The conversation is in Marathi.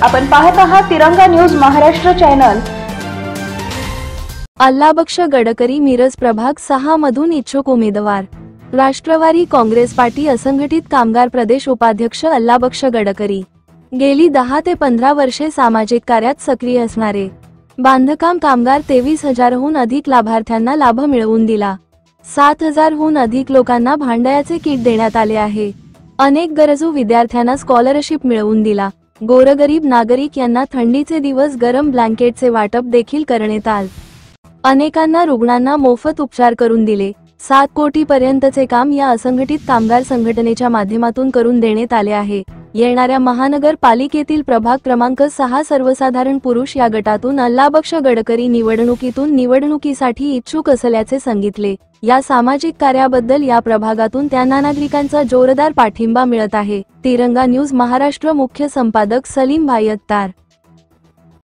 आपण पाहत आहात तिरंगा न्यूज महाराष्ट्र चॅनल। अल्लाबक्ष गडकरी मिरज प्रभाग 6 मधून इच्छुक उमेदवार। राष्ट्रवादी काँग्रेस पार्टी असंघटित कामगार प्रदेश उपाध्यक्ष अल्लाबक्ष गडकरी गेली 10 ते 15 वर्षे सामाजिक कार्यात सक्रिय असणारे बांधकाम कामगार 23,000 हून अधिक लाभार्थ्यांना लाभ मिळवून दिला। 7,000 हून अधिक लोकांना भांड्याचे किट देण्यात आले आहे। अनेक गरजू विद्यार्थ्यांना स्कॉलरशिप मिळवून दिला। गोरगरीब नागरिक यांना थंडीचे दिवस गरम ब्लँकेटचे वाटप देखील करण्यात आले। अनेकांना रुग्णांना मोफत उपचार करून दिले। 7 कोटी पर्यंतचे काम या असंघटित कामगार संघटनेच्या माध्यमातून करून देण्यात आले आहे। येणाऱ्या महानगरपालिकेतील प्रभाग क्रमांक 6 सर्वसाधारण पुरुष या गटातून अल्लाबक्ष गडकरी निवडणुकीसाठी इच्छुक असल्याचे सांगितले। या सामाजिक कार्याबद्दल या प्रभागातून त्यांना नागरिकांचा जोरदार पाठिंबा मिळत आहे। तिरंगा न्यूज महाराष्ट्र मुख्य संपादक सलीम भाई अत्तार।